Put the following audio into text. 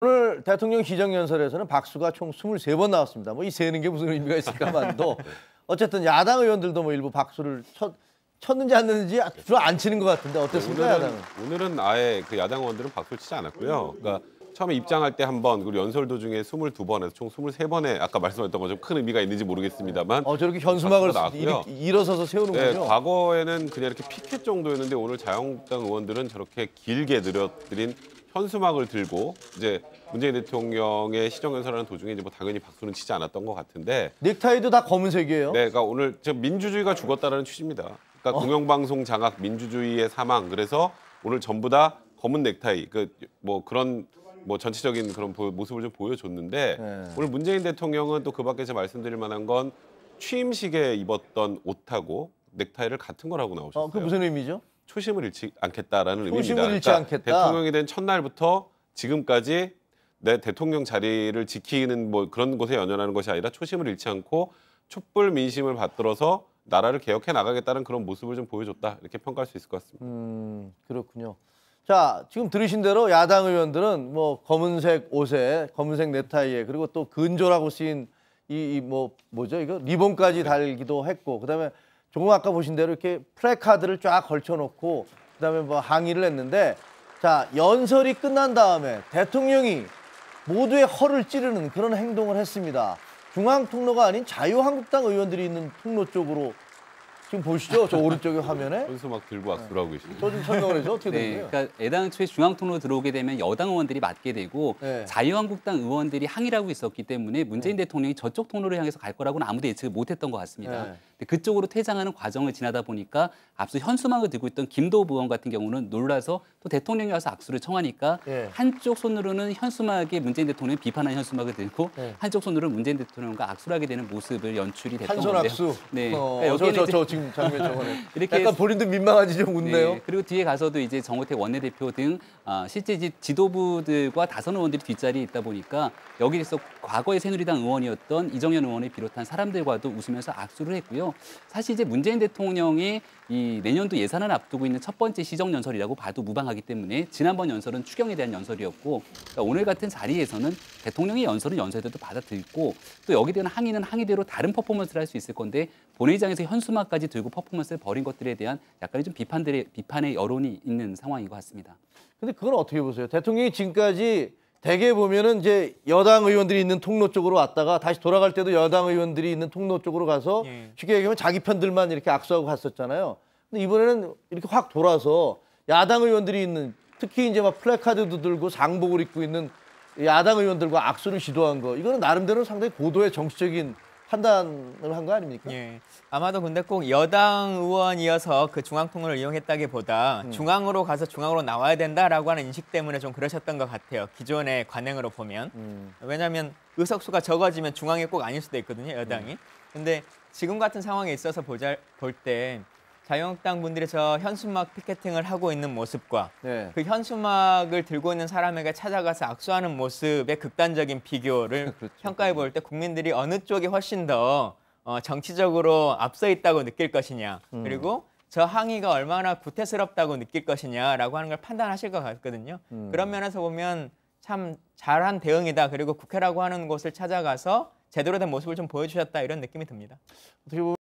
오늘 대통령 기정연설에서는 박수가 총 23번 나왔습니다. 뭐 이 세는 게 무슨 의미가 있을까만도 어쨌든 야당 의원들도 뭐 일부 박수를 쳤는지 안 쳤는지 주로 안 치는 것 같은데 어땠습니까, 야당은? 오늘은 아예 그 야당 의원들은 박수를 치지 않았고요. 그러니까 처음에 입장할 때 한 번, 그리고 연설 도중에 22번에서 총 23번에 아까 말씀하셨던 것처럼 큰 의미가 있는지 모르겠습니다만 저렇게 현수막을 나왔고요. 일어서서 세우는군요. 네, 과거에는 그냥 이렇게 피켓 정도였는데 오늘 자유한국당 의원들은 저렇게 길게 늘어뜨린 현수막을 들고 이제 문재인 대통령의 시정연설하는 도중에 이제 뭐 당연히 박수는 치지 않았던 것 같은데 넥타이도 다 검은색이에요. 네, 그러니까 오늘 지금 민주주의가 죽었다라는 취지입니다. 그러니까 공영방송 장악, 민주주의의 사망. 그래서 오늘 전부 다 검은 넥타이, 뭐 그런 뭐 전체적인 그런 모습을 좀 보여줬는데 오늘 문재인 대통령은 또 그밖에서 말씀드릴 만한 건 취임식에 입었던 옷하고 넥타이를 같은 걸 하고 나오셨어요. 그 무슨 의미죠? 초심을 잃지 않겠다라는 의미입니다. 초심을 잃지 그러니까 않겠다. 대통령이 된 첫날부터 지금까지 내 대통령 자리를 지키는 뭐 그런 곳에 연연하는 것이 아니라 초심을 잃지 않고 촛불 민심을 받들어서 나라를 개혁해 나가겠다는 그런 모습을 좀 보여줬다, 이렇게 평가할 수 있을 것 같습니다. 그렇군요. 자, 지금 들으신 대로 야당 의원들은 뭐 검은색 옷에 검은색 넥타이에 그리고 또 근조라고 쓰인 뭐죠 이거 리본까지 달기도 했고, 그다음에 조금 아까 보신 대로 이렇게 플래카드를 쫙 걸쳐놓고 그다음에 뭐 항의를 했는데, 자, 연설이 끝난 다음에 대통령이 모두의 허를 찌르는 그런 행동을 했습니다. 중앙 통로가 아닌 자유한국당 의원들이 있는 통로 쪽으로 지금 보시죠, 저 오른쪽에 화면에 현수막 들고 악수를 하고 계십니다. 저 좀 설명을 해줘. 어떻게 된 거예요? 그러니까 애당초에 중앙 통로로 들어오게 되면 여당 의원들이 맞게 되고 자유한국당 의원들이 항의를 하고 있었기 때문에 문재인 대통령이 저쪽 통로를 향해서 갈 거라고는 아무도 예측을 못했던 것 같습니다. 근데 그쪽으로 퇴장하는 과정을 지나다 보니까 앞서 현수막을 들고 있던 김도읍 의원 같은 경우는 놀라서 또 대통령이 와서 악수를 청하니까 한쪽 손으로는 현수막에 문재인 대통령이 비판한 현수막을 들고 한쪽 손으로는 문재인 대통령과 악수를 하게 되는 모습을 연출이 됐던 건데요. 한 손 악수. 네. 저 지금 장면 저거는 이렇게 약간 본인도 민망한지 좀 웃네요. 네, 그리고 뒤에 가서도 이제 정호택 원내대표 등 실제 지도부들과 다선 의원들이 뒷자리에 있다 보니까 여기에서 과거의 새누리당 의원이었던 이정현 의원을 비롯한 사람들과도 웃으면서 악수를 했고요. 사실 이제 문재인 대통령이 이 내년도 예산을 앞두고 있는 첫 번째 시정연설이라고 봐도 무방하기 때문에 지난번 연설은 추경에 대한 연설이었고, 그러니까 오늘 같은 자리에서는 대통령의 연설은 연설대로 받아들이고 또 여기에 대한 항의는 항의대로 다른 퍼포먼스를 할 수 있을 건데 본회의장에서 현수막까지 들고 퍼포먼스를 벌인 것들에 대한 약간의 좀 비판의 여론이 있는 상황인 것 같습니다. 근데 그건 어떻게 보세요? 대통령이 지금까지 대개 보면은 이제 여당 의원들이 있는 통로 쪽으로 왔다가 다시 돌아갈 때도 여당 의원들이 있는 통로 쪽으로 가서 쉽게 얘기하면 자기 편들만 이렇게 악수하고 갔었잖아요. 근데 이번에는 이렇게 확 돌아서 야당 의원들이 있는, 특히 이제 막 플래카드도 들고 상복을 입고 있는 야당 의원들과 악수를 시도한 거, 이거는 나름대로 상당히 고도의 정치적인 판단을 한 거 아닙니까? 예. 아마도 근데 꼭 여당 의원이어서 그 중앙 통로를 이용했다기보다 중앙으로 가서 중앙으로 나와야 된다라고 하는 인식 때문에 좀 그러셨던 것 같아요. 기존의 관행으로 보면. 왜냐하면 의석수가 적어지면 중앙이 꼭 아닐 수도 있거든요, 여당이. 근데 지금 같은 상황에 있어서 볼 때 자유한국당 분들이 저 현수막 피켓팅을 하고 있는 모습과 그 현수막을 들고 있는 사람에게 찾아가서 악수하는 모습의 극단적인 비교를 그렇죠. 평가해 볼 때 국민들이 어느 쪽이 훨씬 더 정치적으로 앞서 있다고 느낄 것이냐, 그리고 저 항의가 얼마나 구태스럽다고 느낄 것이냐라고 하는 걸 판단하실 것 같거든요. 그런 면에서 보면 참 잘한 대응이다. 그리고 국회라고 하는 곳을 찾아가서 제대로 된 모습을 좀 보여주셨다, 이런 느낌이 듭니다. 어떻게 보면